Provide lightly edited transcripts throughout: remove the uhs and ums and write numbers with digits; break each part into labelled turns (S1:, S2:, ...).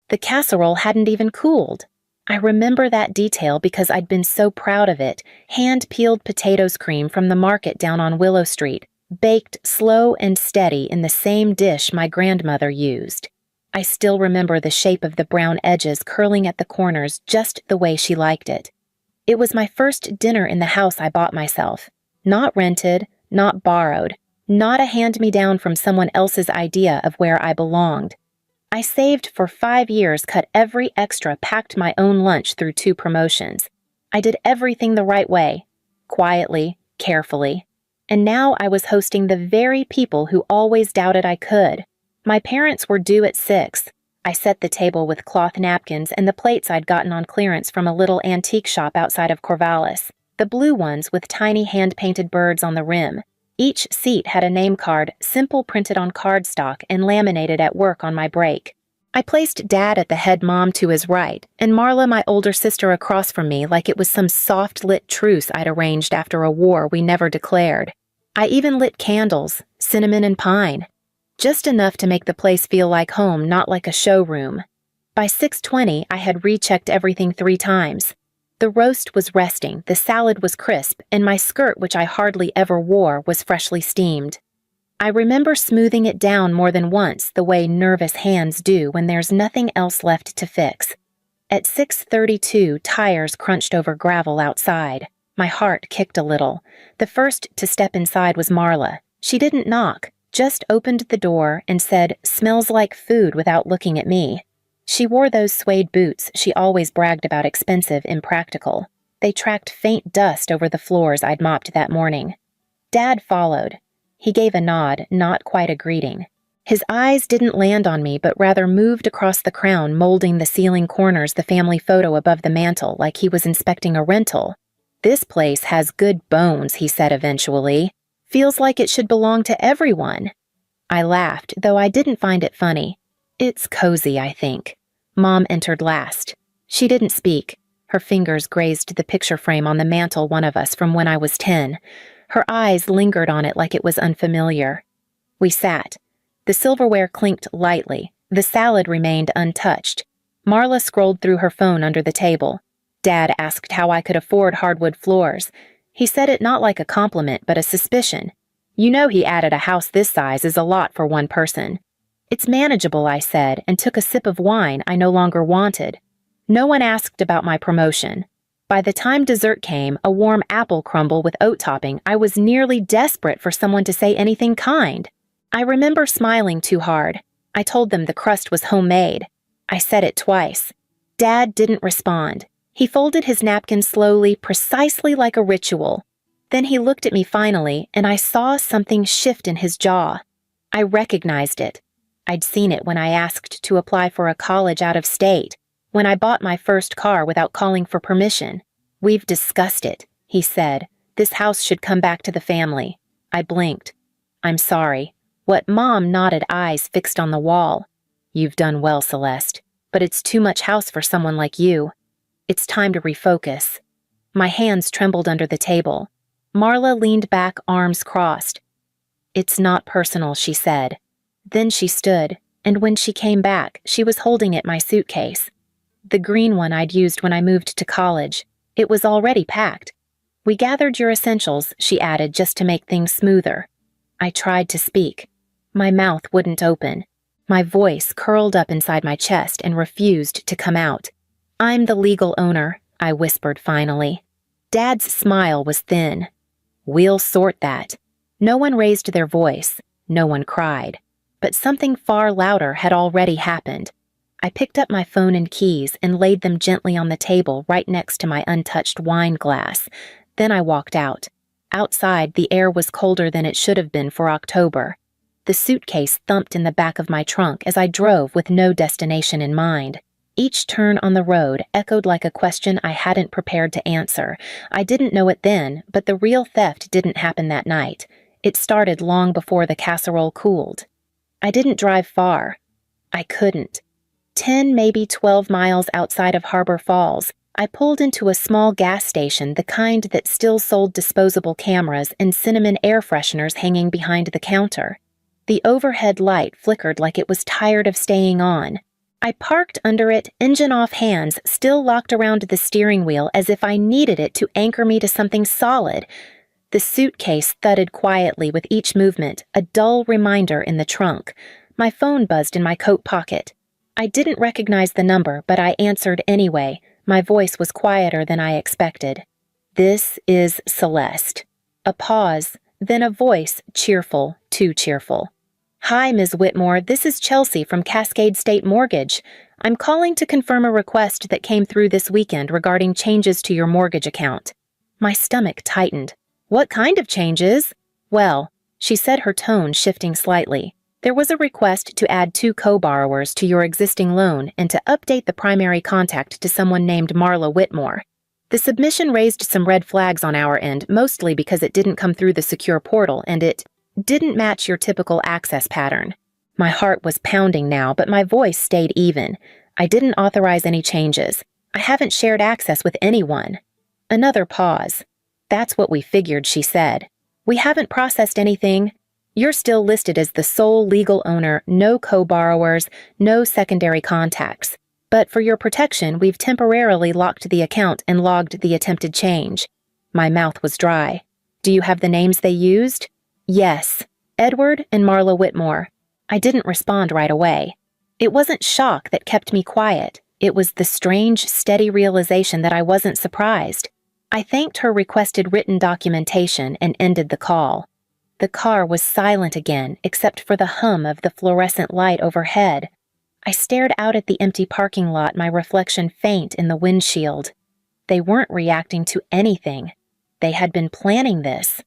S1: The casserole hadn't even cooled. I remember that detail because I'd been so proud of it. Hand-peeled potatoes cream from the market down on Willow Street, baked slow and steady in the same dish my grandmother used. I still remember the shape of the brown edges curling at the corners just the way she liked it. It was my first dinner in the house I bought myself. Not rented, not borrowed, not a hand-me-down from someone else's idea of where I belonged. I saved for 5 years, cut every extra, packed my own lunch through 2 promotions. I did everything the right way, quietly, carefully. And now I was hosting the very people who always doubted I could. My parents were due at 6. I set the table with cloth napkins and the plates I'd gotten on clearance from a little antique shop outside of Corvallis, the blue ones with tiny hand-painted birds on the rim. Each seat had a name card, simple printed on cardstock and laminated at work on my break. I placed Dad at the head mom to his right, and Marla, my older sister, across from me like it was some soft-lit truce I'd arranged after a war we never declared. I even lit candles, cinnamon and pine. Just enough to make the place feel like home, not like a showroom. By 6:20, I had rechecked everything 3 times. The roast was resting, the salad was crisp, and my skirt, which I hardly ever wore, was freshly steamed. I remember smoothing it down more than once, the way nervous hands do when there's nothing else left to fix. At 6:32, tires crunched over gravel outside. My heart kicked a little. The first to step inside was Marla. She didn't knock, just opened the door and said, "Smells like food," without looking at me. She wore those suede boots she always bragged about, expensive, impractical. They tracked faint dust over the floors I'd mopped that morning. Dad followed. He gave a nod, not quite a greeting. His eyes didn't land on me, but rather moved across the crown, molding the ceiling corners, the family photo above the mantel, like he was inspecting a rental. "This place has good bones," he said eventually. "Feels like it should belong to everyone." I laughed, though I didn't find it funny. "It's cozy, I think." Mom entered last. She didn't speak. Her fingers grazed the picture frame on the mantel, one of us from when I was 10. Her eyes lingered on it like it was unfamiliar. We sat. The silverware clinked lightly. The salad remained untouched. Marla scrolled through her phone under the table. Dad asked how I could afford hardwood floors. He said it not like a compliment, but a suspicion. "You know he added a house this size is a lot for one person." "It's manageable," I said, and took a sip of wine I no longer wanted. No one asked about my promotion. By the time dessert came, a warm apple crumble with oat topping, I was nearly desperate for someone to say anything kind. I remember smiling too hard. I told them the crust was homemade. I said it twice. Dad didn't respond. He folded his napkin slowly, precisely like a ritual. Then he looked at me finally, and I saw something shift in his jaw. I recognized it. I'd seen it when I asked to apply for a college out of state, when I bought my first car without calling for permission. "We've discussed it," he said. "This house should come back to the family." I blinked. "I'm sorry." What Mom nodded, eyes fixed on the wall. "You've done well, Celeste, but it's too much house for someone like you. It's time to refocus." My hands trembled under the table. Marla leaned back, arms crossed. "It's not personal," she said. Then she stood, and when she came back, she was holding my suitcase. The green one I'd used when I moved to college. It was already packed. "We gathered your essentials," she added, just to make things smoother. I tried to speak. My mouth wouldn't open. My voice curled up inside my chest and refused to come out. "I'm the legal owner," I whispered finally. Dad's smile was thin. "We'll sort that." No one raised their voice. No one cried. But something far louder had already happened. I picked up my phone and keys and laid them gently on the table right next to my untouched wine glass. Then I walked out. Outside, the air was colder than it should have been for October. The suitcase thumped in the back of my trunk as I drove with no destination in mind. Each turn on the road echoed like a question I hadn't prepared to answer. I didn't know it then, but the real theft didn't happen that night. It started long before the casserole cooled. I didn't drive far. I couldn't. 10, maybe 12 miles outside of Harbor Falls, I pulled into a small gas station, the kind that still sold disposable cameras and cinnamon air fresheners hanging behind the counter. The overhead light flickered like it was tired of staying on. I parked under it, engine off, hands still locked around the steering wheel as if I needed it to anchor me to something solid. The suitcase thudded quietly with each movement, a dull reminder in the trunk. My phone buzzed in my coat pocket. I didn't recognize the number, but I answered anyway. My voice was quieter than I expected. "This is Celeste." A pause, then a voice, cheerful, too cheerful. "Hi, Ms. Whitmore, this is Chelsea from Cascade State Mortgage. I'm calling to confirm a request that came through this weekend regarding changes to your mortgage account." My stomach tightened. "What kind of changes?" "Well," she said, her tone shifting slightly. "There was a request to add 2 co-borrowers to your existing loan and to update the primary contact to someone named Marla Whitmore. The submission raised some red flags on our end, mostly because it didn't come through the secure portal and it didn't match your typical access pattern." My heart was pounding now, but my voice stayed even. "I didn't authorize any changes. I haven't shared access with anyone." Another pause. "That's what we figured," she said. "We haven't processed anything. You're still listed as the sole legal owner, no co-borrowers, no secondary contacts. But for your protection, we've temporarily locked the account and logged the attempted change." My mouth was dry. "Do you have the names they used?" "Yes, Edward and Marla Whitmore." I didn't respond right away. It wasn't shock that kept me quiet. It was the strange, steady realization that I wasn't surprised. I thanked her requested written documentation and ended the call. The car was silent again, except for the hum of the fluorescent light overhead. I stared out at the empty parking lot, my reflection faint in the windshield. They weren't reacting to anything. They had been planning this.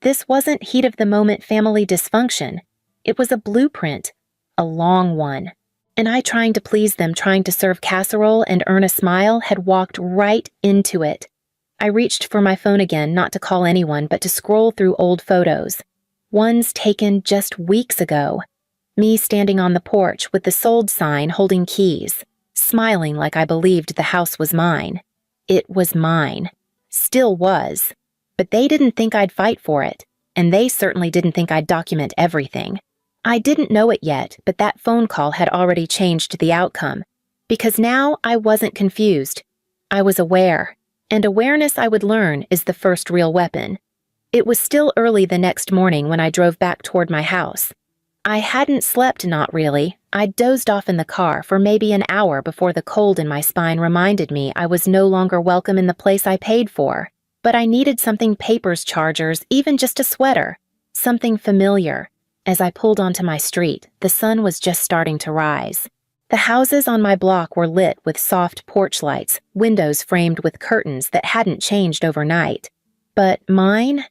S1: This wasn't heat-of-the-moment family dysfunction. It was a blueprint, a long one. And I, trying to please them, trying to serve casserole and earn a smile, had walked right into it. I reached for my phone again, not to call anyone, but to scroll through old photos. Ones taken just weeks ago. Me standing on the porch with the sold sign holding keys, smiling like I believed the house was mine. It was mine. Still was. But they didn't think I'd fight for it, and they certainly didn't think I'd document everything. I didn't know it yet, but that phone call had already changed the outcome. Because now I wasn't confused. I was aware. And awareness, I would learn, is the first real weapon. It was still early the next morning when I drove back toward my house. I hadn't slept, not really. I'd dozed off in the car for maybe an hour before the cold in my spine reminded me I was no longer welcome in the place I paid for. But I needed something papers, chargers, even just a sweater. Something familiar. As I pulled onto my street, the sun was just starting to rise. The houses on my block were lit with soft porch lights, windows framed with curtains that hadn't changed overnight. But mine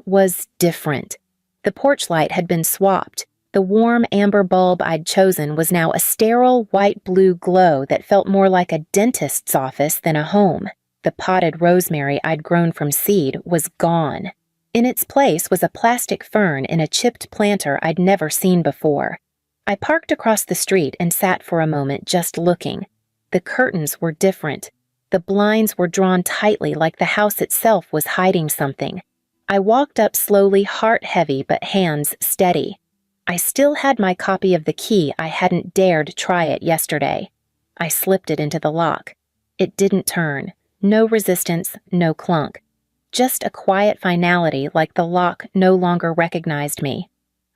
S1: was different. The porch light had been swapped. The warm amber bulb I'd chosen was now a sterile white-blue glow that felt more like a dentist's office than a home. The potted rosemary I'd grown from seed was gone. In its place was a plastic fern in a chipped planter I'd never seen before. I parked across the street and sat for a moment just looking. The curtains were different. The blinds were drawn tightly like the house itself was hiding something. I walked up slowly, heart heavy but hands steady. I still had my copy of the key. I hadn't dared try it yesterday. I slipped it into the lock. It didn't turn. No resistance, no clunk. Just a quiet finality like the lock no longer recognized me.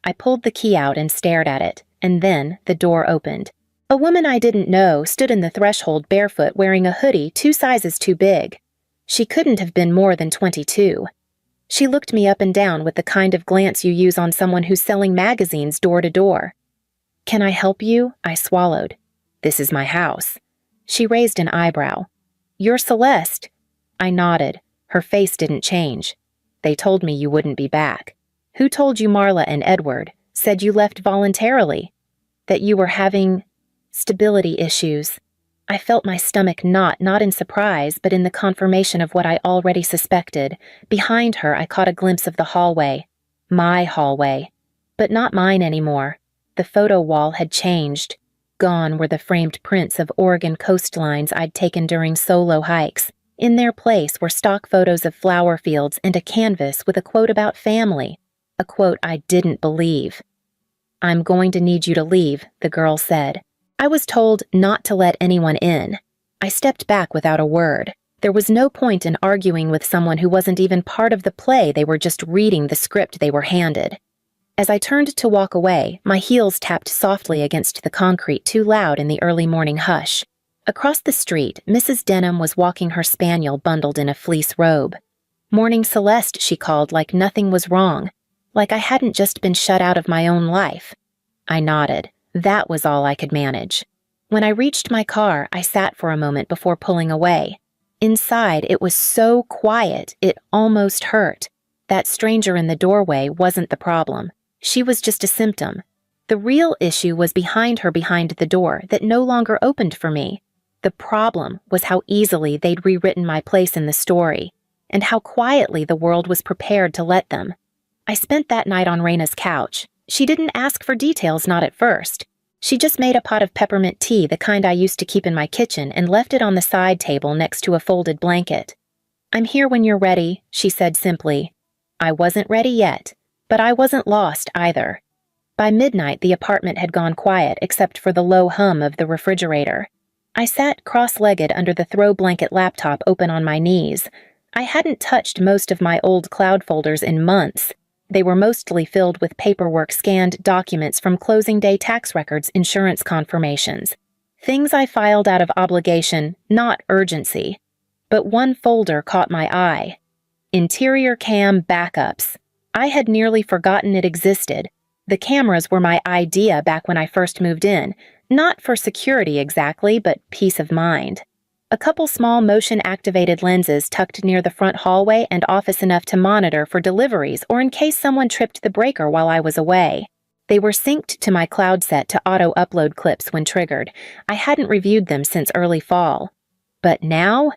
S1: I pulled the key out and stared at it, and then the door opened. A woman I didn't know stood in the threshold barefoot wearing a hoodie 2 sizes too big. She couldn't have been more than 22. She looked me up and down with the kind of glance you use on someone who's selling magazines door to door. "Can I help you?" I swallowed. "This is my house." She raised an eyebrow. "You're Celeste." I nodded. Her face didn't change. "They told me you wouldn't be back." "Who told you Marla and Edward? Said you left voluntarily? That you were having stability issues." I felt my stomach knot, not in surprise, but in the confirmation of what I already suspected. Behind her, I caught a glimpse of the hallway. My hallway. But not mine anymore. The photo wall had changed. Gone were the framed prints of Oregon coastlines I'd taken during solo hikes. In their place were stock photos of flower fields and a canvas with a quote about family. A quote I didn't believe. "I'm going to need you to leave," the girl said. I was told not to let anyone in. I stepped back without a word. There was no point in arguing with someone who wasn't even part of the play. They were just reading the script they were handed. As I turned to walk away, my heels tapped softly against the concrete too loud in the early morning hush. Across the street, Mrs. Denham was walking her spaniel bundled in a fleece robe. "Morning Celeste," she called, like nothing was wrong, like I hadn't just been shut out of my own life. I nodded. That was all I could manage. When I reached my car, I sat for a moment before pulling away. Inside, it was so quiet, it almost hurt. That stranger in the doorway wasn't the problem. She was just a symptom. The real issue was behind her behind the door that no longer opened for me. The problem was how easily they'd rewritten my place in the story, and how quietly the world was prepared to let them. I spent that night on Raina's couch. She didn't ask for details, not at first. She just made a pot of peppermint tea, the kind I used to keep in my kitchen, and left it on the side table next to a folded blanket. "I'm here when you're ready," she said simply. I wasn't ready yet, but I wasn't lost either. By midnight, the apartment had gone quiet except for the low hum of the refrigerator. I sat cross-legged under the throw blanket laptop open on my knees. I hadn't touched most of my old cloud folders in months. They were mostly filled with paperwork, scanned documents from closing day tax records, insurance confirmations. Things I filed out of obligation, not urgency. But one folder caught my eye. Interior cam backups. I had nearly forgotten it existed. The cameras were my idea back when I first moved in. Not for security exactly, but peace of mind. A couple small motion-activated lenses tucked near the front hallway and office enough to monitor for deliveries or in case someone tripped the breaker while I was away. They were synced to my cloud set to auto-upload clips when triggered. I hadn't reviewed them since early fall. But now,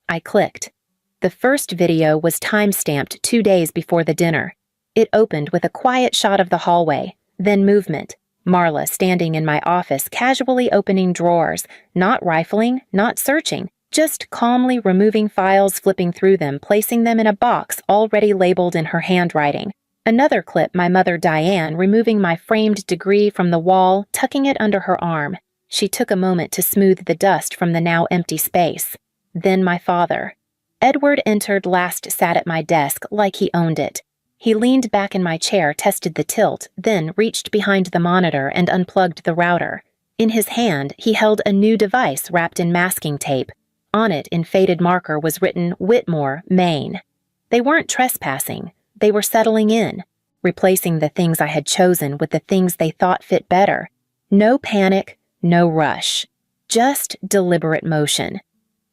S1: I clicked. The first video was time-stamped 2 days before the dinner. It opened with a quiet shot of the hallway, then movement. Marla standing in my office, casually opening drawers, not rifling, not searching, just calmly removing files, flipping through them, placing them in a box already labeled in her handwriting. Another clip, my mother Diane removing my framed degree from the wall, tucking it under her arm. She took a moment to smooth the dust from the now empty space. Then my father. Edward entered last, sat at my desk like he owned it. He leaned back in my chair, tested the tilt, then reached behind the monitor and unplugged the router. In his hand, he held a new device wrapped in masking tape. On it, in faded marker, was written Whitmore, Maine. They weren't trespassing. They were settling in, replacing the things I had chosen with the things they thought fit better. No panic, no rush. Just deliberate motion.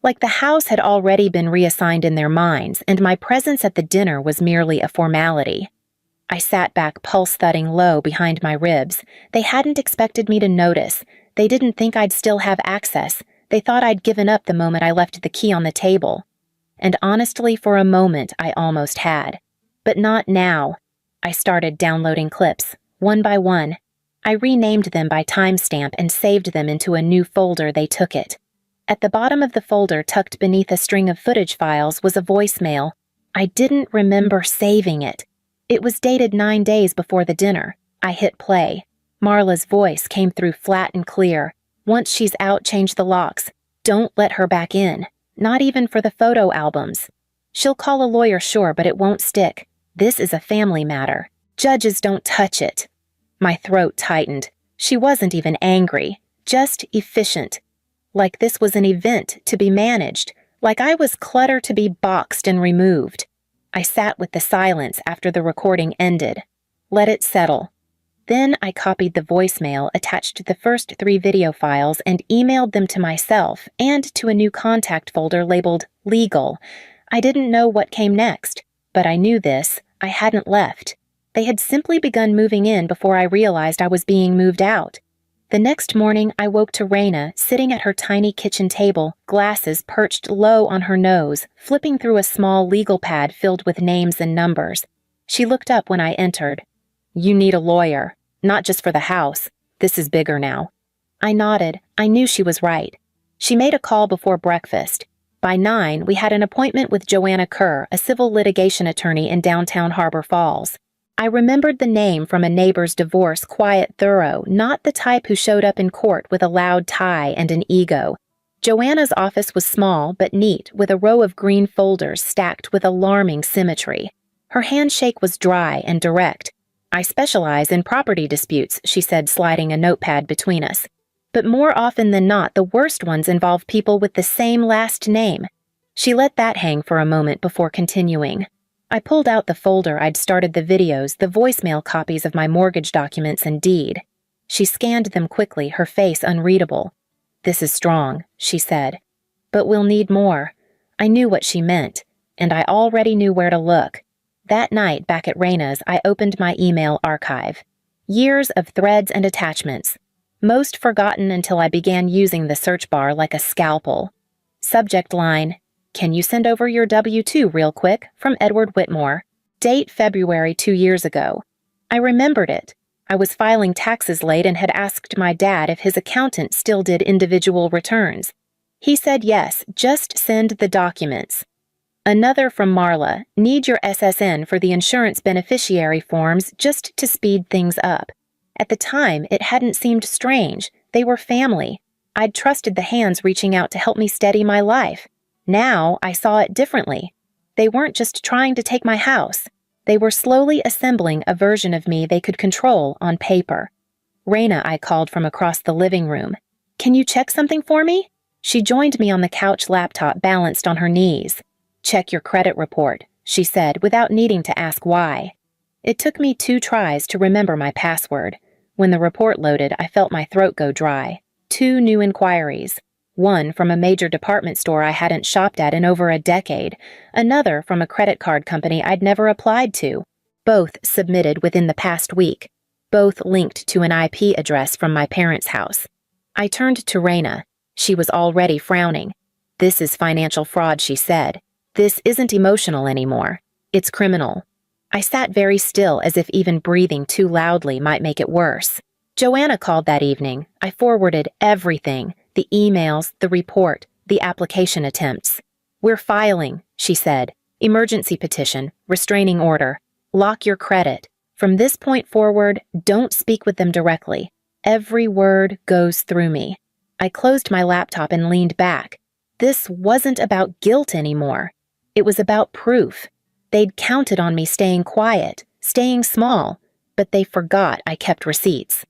S1: Like the house had already been reassigned in their minds, and my presence at the dinner was merely a formality. I sat back, pulse thudding low behind my ribs. They hadn't expected me to notice. They didn't think I'd still have access. They thought I'd given up the moment I left the key on the table. And honestly, for a moment, I almost had. But not now. I started downloading clips, one by one. I renamed them by timestamp and saved them into a new folder. They took it. At the bottom of the folder, tucked beneath a string of footage files, was a voicemail. I didn't remember saving it. It was dated 9 days before the dinner. I hit play. Marla's voice came through flat and clear. "Once she's out, change the locks. Don't let her back in. Not even for the photo albums. She'll call a lawyer, sure, but it won't stick. This is a family matter. Judges don't touch it." My throat tightened. She wasn't even angry, just efficient. Like this was an event to be managed, like I was clutter to be boxed and removed. I sat with the silence after the recording ended. Let it settle. Then I copied the voicemail, attached the first 3 video files, and emailed them to myself and to a new contact folder labeled Legal. I didn't know what came next, but I knew this. I hadn't left. They had simply begun moving in before I realized I was being moved out. The next morning, I woke to Raina sitting at her tiny kitchen table, glasses perched low on her nose, flipping through a small legal pad filled with names and numbers. She looked up when I entered. "You need a lawyer. Not just for the house. This is bigger now." I nodded. I knew she was right. She made a call before breakfast. By 9, we had an appointment with Joanna Kerr, a civil litigation attorney in downtown Harbor Falls. I remembered the name from a neighbor's divorce, quiet, thorough, not the type who showed up in court with a loud tie and an ego. Joanna's office was small but neat, with a row of green folders stacked with alarming symmetry. Her handshake was dry and direct. "I specialize in property disputes," she said, sliding a notepad between us. "But more often than not, the worst ones involve people with the same last name." She let that hang for a moment before continuing. I pulled out the folder I'd started the videos, the voicemail copies of my mortgage documents and deed. She scanned them quickly, her face unreadable. "This is strong," she said. "But we'll need more." I knew what she meant, and I already knew where to look. That night, back at Raina's, I opened my email archive. Years of threads and attachments. Most forgotten until I began using the search bar like a scalpel. Subject line: "Can you send over your W-2 real quick?" from Edward Whitmore. Date: February 2 years ago. I remembered it. I was filing taxes late and had asked my dad if his accountant still did individual returns. He said yes, just send the documents. Another from Marla: "Need your SSN for the insurance beneficiary forms just to speed things up." At the time, it hadn't seemed strange. They were family. I'd trusted the hands reaching out to help me steady my life. Now I saw it differently. They weren't just trying to take my house. They were slowly assembling a version of me they could control on paper. "Raina," I called from across the living room. "Can you check something for me?" She joined me on the couch, laptop balanced on her knees. "Check your credit report," she said, without needing to ask why. It took me 2 tries to remember my password. When the report loaded, I felt my throat go dry. 2 new inquiries. One from a major department store I hadn't shopped at in over a decade. Another from a credit card company I'd never applied to. Both submitted within the past week. Both linked to an IP address from my parents' house. I turned to Raina. She was already frowning. "This is financial fraud," she said. "This isn't emotional anymore. It's criminal." I sat very still, as if even breathing too loudly might make it worse. Joanna called that evening. I forwarded everything: the emails, the report, the application attempts. "We're filing," she said. "Emergency petition, restraining order. Lock your credit. From this point forward, don't speak with them directly. Every word goes through me." I closed my laptop and leaned back. This wasn't about guilt anymore. It was about proof. They'd counted on me staying quiet, staying small, but they forgot I kept receipts.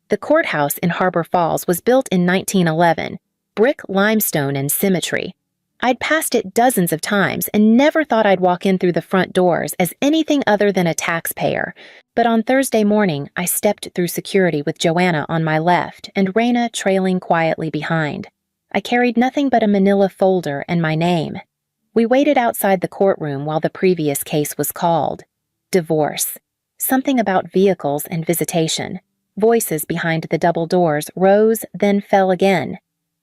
S1: The courthouse in Harbor Falls was built in 1911, brick, limestone, and symmetry. I'd passed it dozens of times and never thought I'd walk in through the front doors as anything other than a taxpayer. But on Thursday morning, I stepped through security with Joanna on my left and Raina trailing quietly behind. I carried nothing but a manila folder and my name. We waited outside the courtroom while the previous case was called. Divorce. Something about vehicles and visitation. Voices behind the double doors rose, then fell again.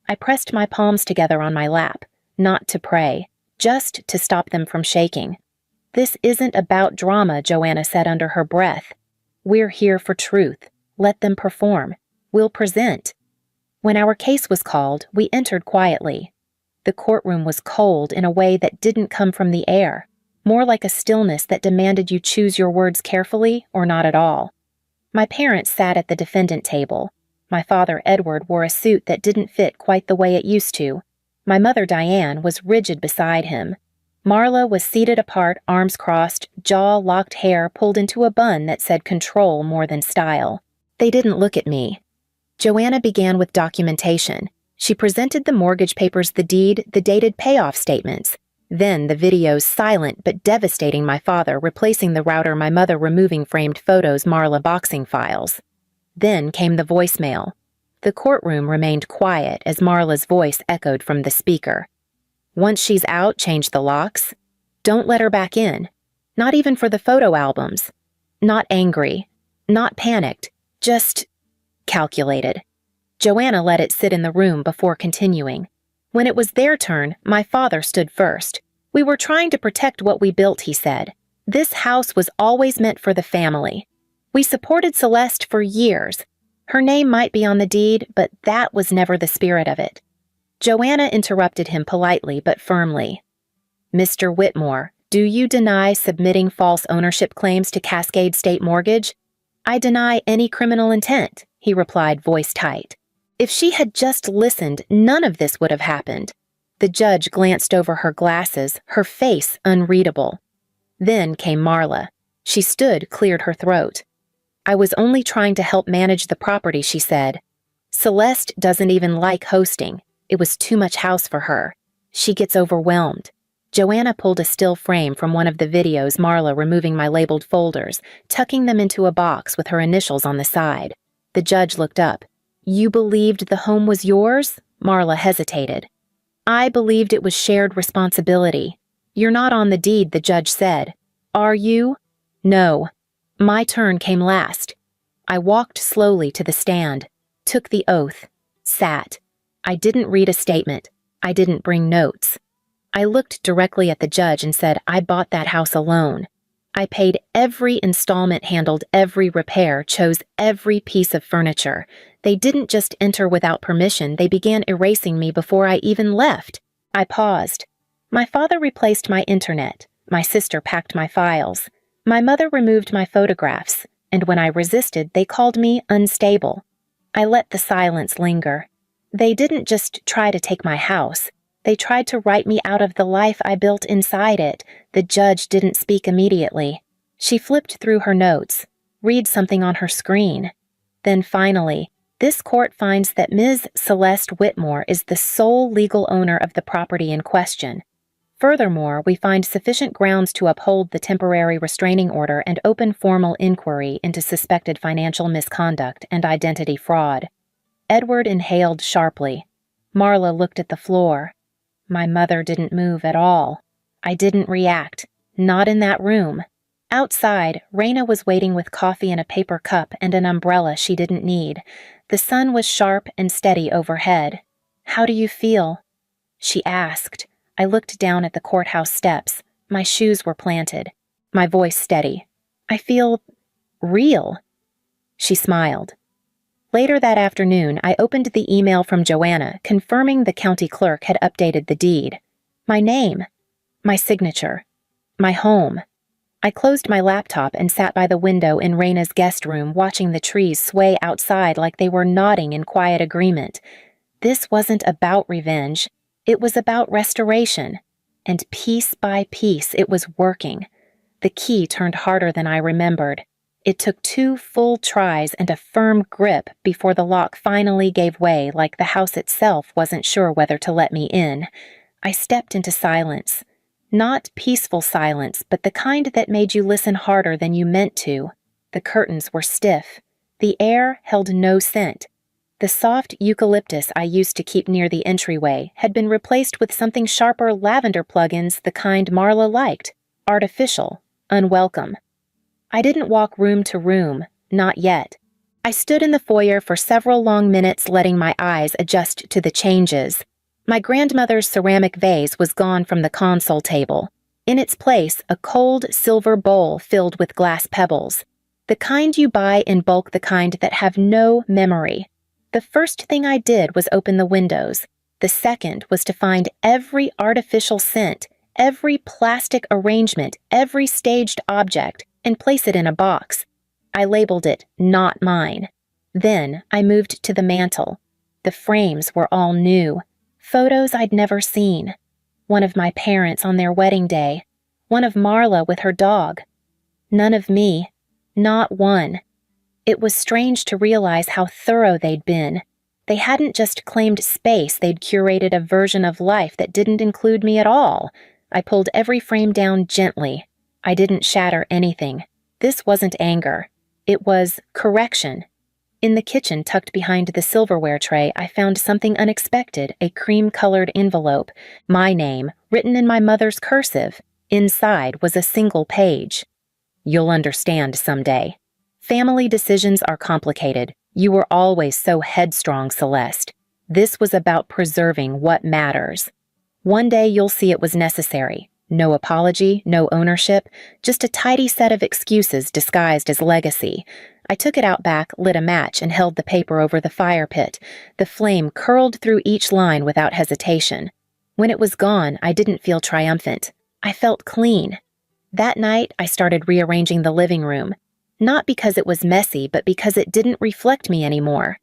S1: I pressed my palms together on my lap, not to pray, just to stop them from shaking. "This isn't about drama," Joanna said under her breath. "We're here for truth. Let them perform. We'll present." When our case was called, we entered quietly. The courtroom was cold in a way that didn't come from the air, more like a stillness that demanded you choose your words carefully or not at all. My parents sat at the defendant table. My father, Edward, wore a suit that didn't fit quite the way it used to. My mother, Diane, was rigid beside him. Marla was seated apart, arms crossed, jaw-locked hair pulled into a bun that said control more than style. They didn't look at me. Joanna began with documentation. She presented the mortgage papers, the deed, the dated payoff statements. Then the videos, silent but devastating my father replacing the router, my mother removing framed photos, Marla boxing files. Then came the voicemail. The courtroom remained quiet as Marla's voice echoed from the speaker. "Once she's out, change the locks. Don't let her back in. Not even for the photo albums. Not angry. Not panicked. Just calculated." Joanna let it sit in the room before continuing. When it was their turn, my father stood first. "We were trying to protect what we built," he said. "This house was always meant for the family. We supported Celeste for years. Her name might be on the deed, but that was never the spirit of it." Joanna interrupted him politely but firmly. "Mr. Whitmore, Do you deny submitting false ownership claims to Cascade State Mortgage? I deny any criminal intent, he replied, voice tight. If she had just listened, none of this would have happened. The judge glanced over her glasses, her face unreadable. Then came Marla. She stood, cleared her throat. I was only trying to help manage the property, she said. Celeste doesn't even like hosting. It was too much house for her. She gets overwhelmed. Joanna pulled a still frame from one of the videos, Marla removing my labeled folders, tucking them into a box with her initials on the side. The judge looked up. You believed the home was yours? Marla hesitated. I believed it was shared responsibility. You're not on the deed, the judge said. Are you? No. My turn came last. I walked slowly to the stand, took the oath, sat. I didn't read a statement. I didn't bring notes. I looked directly at the judge and said, I bought that house alone. I paid every installment, handled every repair, chose every piece of furniture. They didn't just enter without permission, they began erasing me before I even left. I paused. My father replaced my internet. My sister packed my files. My mother removed my photographs, and when I resisted, they called me unstable. I let the silence linger. They didn't just try to take my house. They tried to write me out of the life I built inside it. The judge didn't speak immediately. She flipped through her notes, read something on her screen. Then finally, this court finds that Ms. Celeste Whitmore is the sole legal owner of the property in question. Furthermore, we find sufficient grounds to uphold the temporary restraining order and open formal inquiry into suspected financial misconduct and identity fraud. Edward inhaled sharply. Marla looked at the floor. My mother didn't move at all. I didn't react. Not in that room. Outside, Raina was waiting with coffee in a paper cup and an umbrella she didn't need. The sun was sharp and steady overhead. How do you feel? She asked. I looked down at the courthouse steps. My shoes were planted. My voice steady. I feel real. She smiled. Later that afternoon, I opened the email from Joanna confirming the county clerk had updated the deed. My name. My signature. My home. I closed my laptop and sat by the window in Raina's guest room watching the trees sway outside like they were nodding in quiet agreement. This wasn't about revenge. It was about restoration. And piece by piece, it was working. The key turned harder than I remembered. It took 2 full tries and a firm grip before the lock finally gave way, like the house itself wasn't sure whether to let me in. I stepped into silence. Not peaceful silence, but the kind that made you listen harder than you meant to. The curtains were stiff. The air held no scent. The soft eucalyptus I used to keep near the entryway had been replaced with something sharper lavender plugins, the kind Marla liked. Artificial. Unwelcome. I didn't walk room to room, not yet. I stood in the foyer for several long minutes, letting my eyes adjust to the changes. My grandmother's ceramic vase was gone from the console table. In its place, a cold silver bowl filled with glass pebbles. The kind you buy in bulk, the kind that have no memory. The first thing I did was open the windows. The second was to find every artificial scent, every plastic arrangement, every staged object, and place it in a box. I labeled it, not mine. Then I moved to the mantel. The frames were all new. Photos I'd never seen. One of my parents on their wedding day. One of Marla with her dog. None of me. Not one. It was strange to realize how thorough they'd been. They hadn't just claimed space, they'd curated a version of life that didn't include me at all. I pulled every frame down gently. I didn't shatter anything. This wasn't anger. It was correction. In the kitchen, tucked behind the silverware tray, I found something unexpected, a cream-colored envelope. My name, written in my mother's cursive. Inside was a single page. You'll understand someday. Family decisions are complicated. You were always so headstrong, Celeste. This was about preserving what matters. One day you'll see it was necessary. No apology, no ownership, just a tidy set of excuses disguised as legacy. I took it out back, lit a match, and held the paper over the fire pit. The flame curled through each line without hesitation. When it was gone, I didn't feel triumphant. I felt clean. That night, I started rearranging the living room, not because it was messy, but because it didn't reflect me anymore.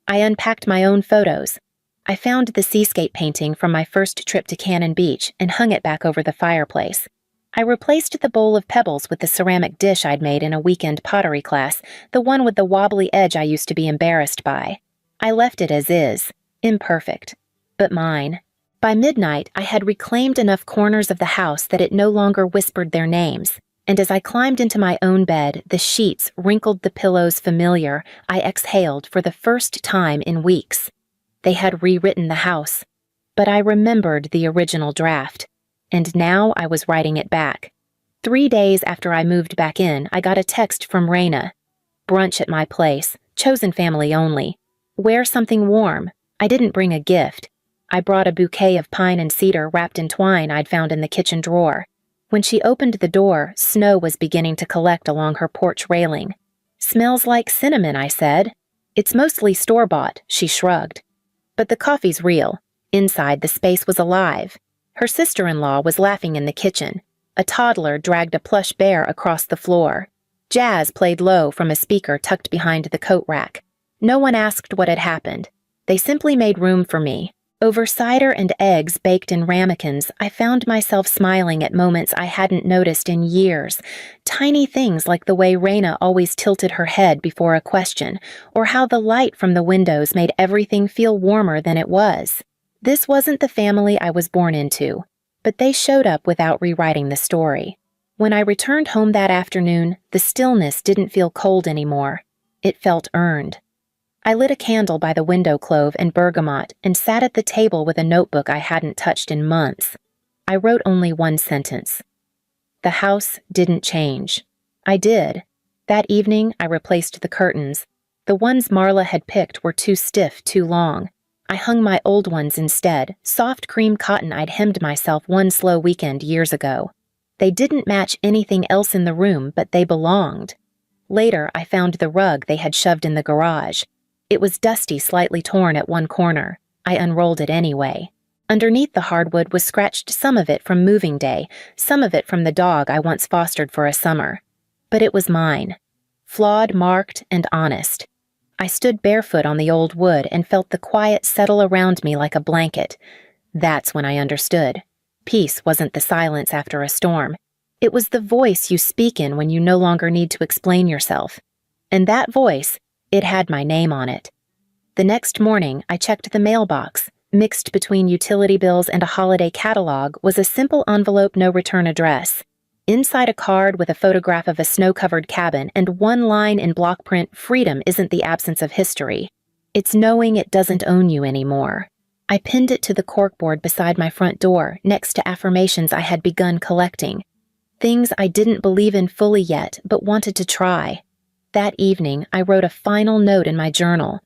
S1: I unpacked my own photos. I found the seascape painting from my first trip to Cannon Beach and hung it back over the fireplace. I replaced the bowl of pebbles with the ceramic dish I'd made in a weekend pottery class, the one with the wobbly edge I used to be embarrassed by. I left it as is, imperfect, but mine. By midnight, I had reclaimed enough corners of the house that it no longer whispered their names, and as I climbed into my own bed, the sheets wrinkled the pillows familiar, I exhaled for the first time in weeks. They had rewritten the house, but I remembered the original draft, and now I was writing it back. 3 days after I moved back in, I got a text from Raina. Brunch at my place, chosen family only. Wear something warm. I didn't bring a gift. I brought a bouquet of pine and cedar wrapped in twine I'd found in the kitchen drawer. When she opened the door, snow was beginning to collect along her porch railing. "Smells like cinnamon," I said. "It's mostly store-bought," she shrugged. "But the coffee's real." Inside, the space was alive. Her sister-in-law was laughing in the kitchen. A toddler dragged a plush bear across the floor. Jazz played low from a speaker tucked behind the coat rack. No one asked what had happened. They simply made room for me. Over cider and eggs baked in ramekins, I found myself smiling at moments I hadn't noticed in years. Tiny things like the way Raina always tilted her head before a question, or how the light from the windows made everything feel warmer than it was. This wasn't the family I was born into, but they showed up without rewriting the story. When I returned home that afternoon, the stillness didn't feel cold anymore. It felt earned. I lit a candle by the window clove and bergamot and sat at the table with a notebook I hadn't touched in months. I wrote only one sentence. The house didn't change. I did. That evening, I replaced the curtains. The ones Marla had picked were too stiff, too long. I hung my old ones instead, soft cream cotton I'd hemmed myself one slow weekend years ago. They didn't match anything else in the room, but they belonged. Later, I found the rug they had shoved in the garage. It was dusty, slightly torn at one corner. I unrolled it anyway. Underneath the hardwood was scratched some of it from moving day, some of it from the dog I once fostered for a summer. But it was mine. Flawed, marked, and honest. I stood barefoot on the old wood and felt the quiet settle around me like a blanket. That's when I understood. Peace wasn't the silence after a storm. It was the voice you speak in when you no longer need to explain yourself. And that voice, it had my name on it. The next morning, I checked the mailbox. Mixed between utility bills and a holiday catalog was a simple envelope no-return address. Inside a card with a photograph of a snow-covered cabin and one line in block print, "Freedom isn't the absence of history. It's knowing it doesn't own you anymore." I pinned it to the corkboard beside my front door, next to affirmations I had begun collecting. Things I didn't believe in fully yet, but wanted to try. That evening, I wrote a final note in my journal.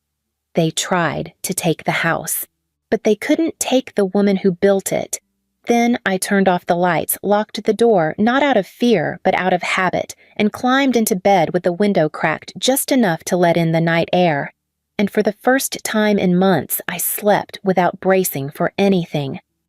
S1: They tried to take the house, but they couldn't take the woman who built it. Then I turned off the lights, locked the door, not out of fear, but out of habit, and climbed into bed with the window cracked just enough to let in the night air. And for the first time in months, I slept without bracing for anything.